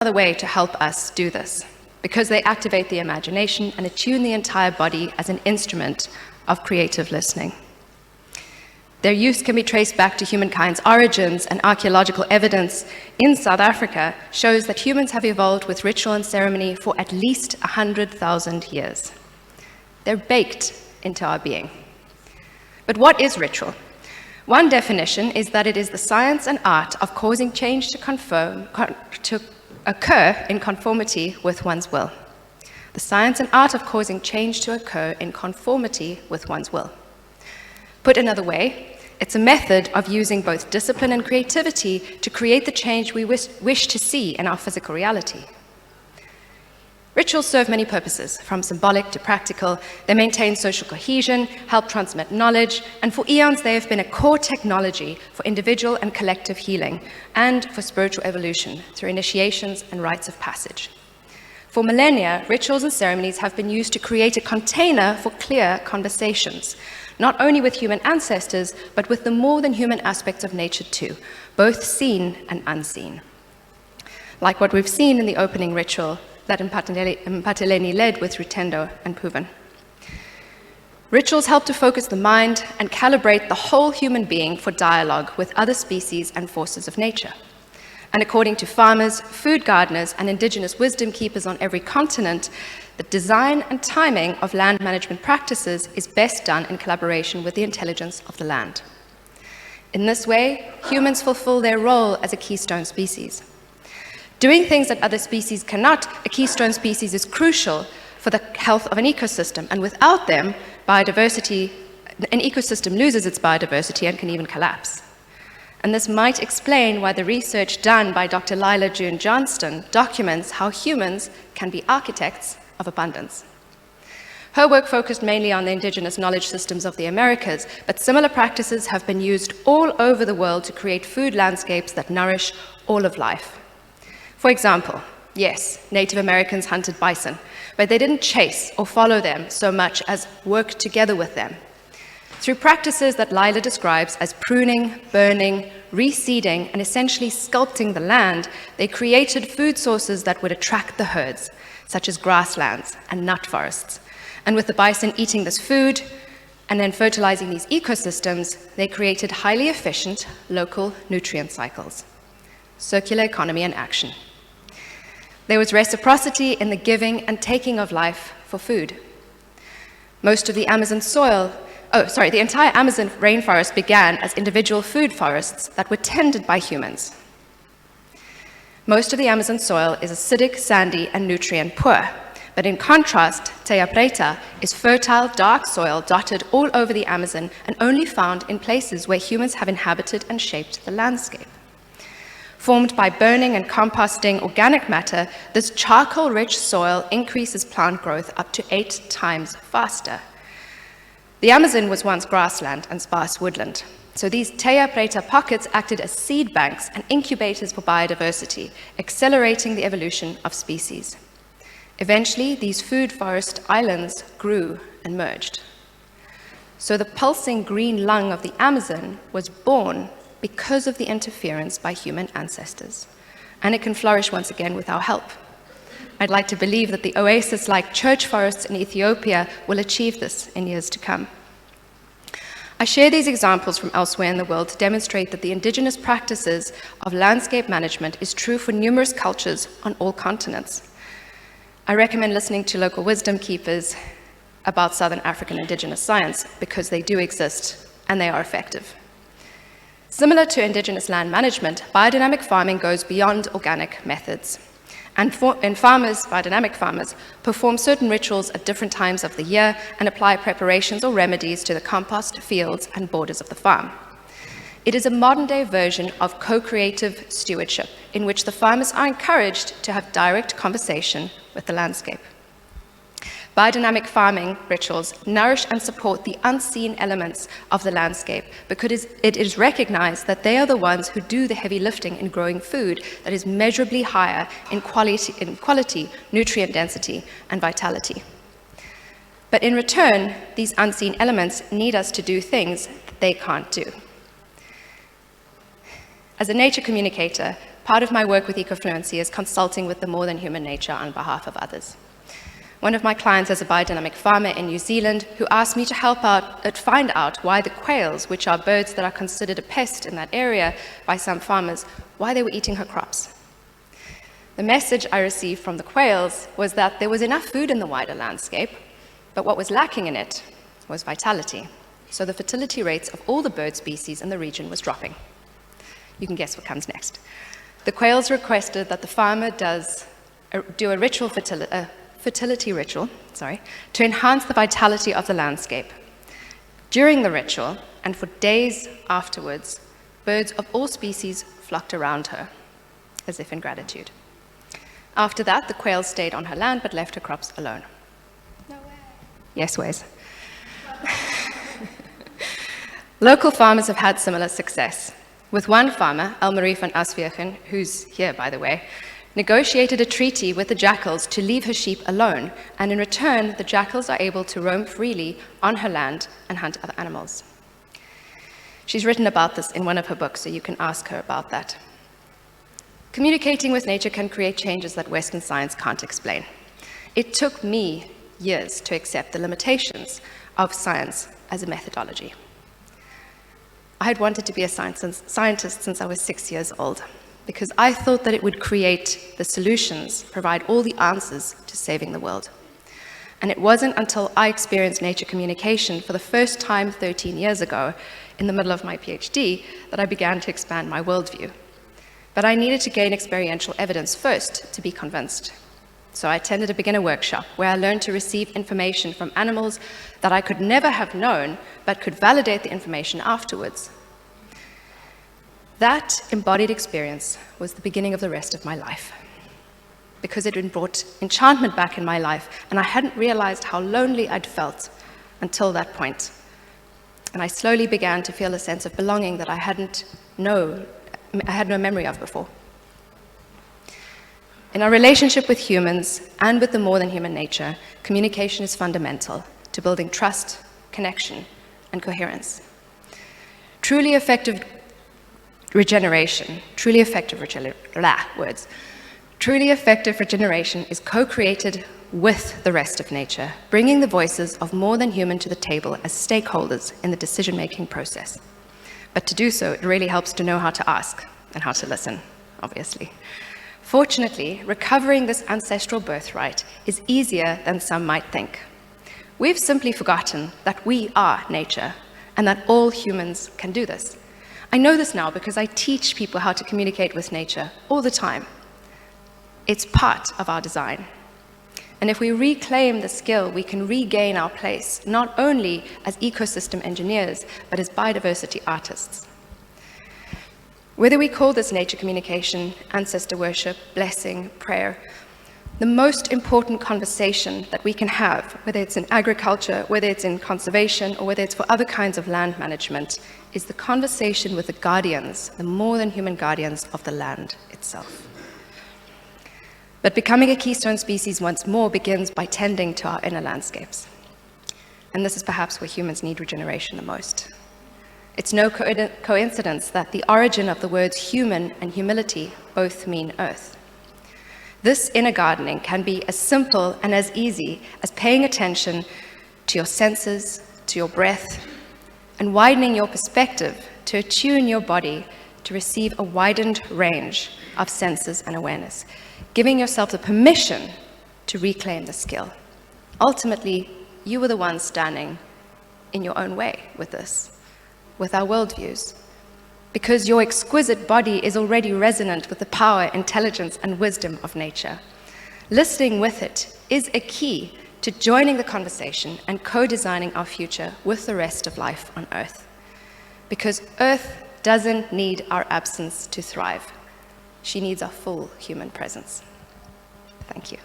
other way to help us do this, because they activate the imagination and attune the entire body as an instrument of creative listening. Their use can be traced back to humankind's origins, and archaeological evidence in South Africa shows that humans have evolved with ritual and ceremony for at least 100,000 years. They're baked into our being. But what is ritual? One definition is that it is the science and art of causing change to occur in conformity with one's will. The science and art of causing change to occur in conformity with one's will. Put another way, it's a method of using both discipline and creativity to create the change we wish to see in our physical reality. Rituals serve many purposes, from symbolic to practical. They maintain social cohesion, help transmit knowledge, and for eons they have been a core technology for individual and collective healing, and for spiritual evolution through initiations and rites of passage. For millennia, rituals and ceremonies have been used to create a container for clear conversations, not only with human ancestors, but with the more than human aspects of nature too, both seen and unseen. Like what we've seen in the opening ritual that Mpateleni led with Rutendo and Puvan. Rituals help to focus the mind and calibrate the whole human being for dialogue with other species and forces of nature. And according to farmers, food gardeners, and indigenous wisdom keepers on every continent, the design and timing of land management practices is best done in collaboration with the intelligence of the land. In this way, humans fulfill their role as a keystone species. Doing things that other species cannot, a keystone species is crucial for the health of an ecosystem, and without them, an ecosystem loses its biodiversity and can even collapse. And this might explain why the research done by Dr. Lila June Johnston documents how humans can be architects of abundance. Her work focused mainly on the indigenous knowledge systems of the Americas, but similar practices have been used all over the world to create food landscapes that nourish all of life. For example, yes, Native Americans hunted bison, but they didn't chase or follow them so much as work together with them. Through practices that Lila describes as pruning, burning, reseeding, and essentially sculpting the land, they created food sources that would attract the herds, such as grasslands and nut forests. And with the bison eating this food and then fertilizing these ecosystems, they created highly efficient local nutrient cycles. Circular economy in action. There was reciprocity in the giving and taking of life for food. Most of the the entire Amazon rainforest began as individual food forests that were tended by humans. Most of the Amazon soil is acidic, sandy, and nutrient poor. But in contrast, Terra Preta is fertile, dark soil dotted all over the Amazon and only found in places where humans have inhabited and shaped the landscape. Formed by burning and composting organic matter, this charcoal-rich soil increases plant growth up to 8 times faster. The Amazon was once grassland and sparse woodland, so these Terra Preta pockets acted as seed banks and incubators for biodiversity, accelerating the evolution of species. Eventually, these food forest islands grew and merged. So the pulsing green lung of the Amazon was born because of the interference by human ancestors, and it can flourish once again with our help. I'd like to believe that the oasis-like church forests in Ethiopia will achieve this in years to come. I share these examples from elsewhere in the world to demonstrate that the indigenous practices of landscape management is true for numerous cultures on all continents. I recommend listening to local wisdom keepers about Southern African indigenous science because they do exist and they are effective. Similar to indigenous land management, biodynamic farming goes beyond organic methods. And biodynamic farmers perform certain rituals at different times of the year and apply preparations or remedies to the compost, fields, and borders of the farm. It is a modern-day version of co-creative stewardship, in which the farmers are encouraged to have direct conversation with the landscape. Biodynamic farming rituals nourish and support the unseen elements of the landscape because it is recognized that they are the ones who do the heavy lifting in growing food that is measurably higher in quality, nutrient density, and vitality. But in return, these unseen elements need us to do things that they can't do. As a nature communicator, part of my work with Ecofluency is consulting with the more than human nature on behalf of others. One of my clients is a biodynamic farmer in New Zealand who asked me to help find out why the quails, which are birds that are considered a pest in that area by some farmers, why they were eating her crops. The message I received from the quails was that there was enough food in the wider landscape, but what was lacking in it was vitality. So the fertility rates of all the bird species in the region was dropping. You can guess what comes next. The quails requested that the farmer do a fertility ritual, to enhance the vitality of the landscape. During the ritual, and for days afterwards, birds of all species flocked around her, as if in gratitude. After that, the quails stayed on her land, but left her crops alone. No way. Yes, ways. Local farmers have had similar success. With one farmer, Elmarie van Aswegen, who's here, by the way, negotiated a treaty with the jackals to leave her sheep alone, and in return, the jackals are able to roam freely on her land and hunt other animals. She's written about this in one of her books, so you can ask her about that. Communicating with nature can create changes that Western science can't explain. It took me years to accept the limitations of science as a methodology. I had wanted to be a scientist since I was 6 years old, because I thought that it would create the solutions, provide all the answers to saving the world. And it wasn't until I experienced nature communication for the first time 13 years ago, in the middle of my PhD, that I began to expand my worldview. But I needed to gain experiential evidence first to be convinced. So I attended a beginner workshop where I learned to receive information from animals that I could never have known, but could validate the information afterwards. That embodied experience was the beginning of the rest of my life, because it had brought enchantment back in my life, and I hadn't realized how lonely I'd felt until that point. And I slowly began to feel a sense of belonging that I had no memory of before. In our relationship with humans and with the more than human nature, communication is fundamental to building trust, connection, and coherence. Truly effective regeneration is co-created with the rest of nature, bringing the voices of more than human to the table as stakeholders in the decision-making process. But to do so, it really helps to know how to ask and how to listen, obviously. Fortunately, recovering this ancestral birthright is easier than some might think. We've simply forgotten that we are nature and that all humans can do this. I know this now because I teach people how to communicate with nature all the time. It's part of our design. And if we reclaim the skill, we can regain our place, not only as ecosystem engineers, but as biodiversity artists. Whether we call this nature communication, ancestor worship, blessing, prayer, the most important conversation that we can have, whether it's in agriculture, whether it's in conservation, or whether it's for other kinds of land management, is the conversation with the guardians, the more than human guardians of the land itself. But becoming a keystone species once more begins by tending to our inner landscapes. And this is perhaps where humans need regeneration the most. It's no coincidence that the origin of the words human and humility both mean earth. This inner gardening can be as simple and as easy as paying attention to your senses, to your breath, and widening your perspective to attune your body to receive a widened range of senses and awareness, giving yourself the permission to reclaim the skill. Ultimately, you were the ones standing in your own way with this, with our worldviews, because your exquisite body is already resonant with the power, intelligence, and wisdom of nature. Listening with it is a key to joining the conversation and co-designing our future with the rest of life on Earth. Because Earth doesn't need our absence to thrive. She needs our full human presence. Thank you.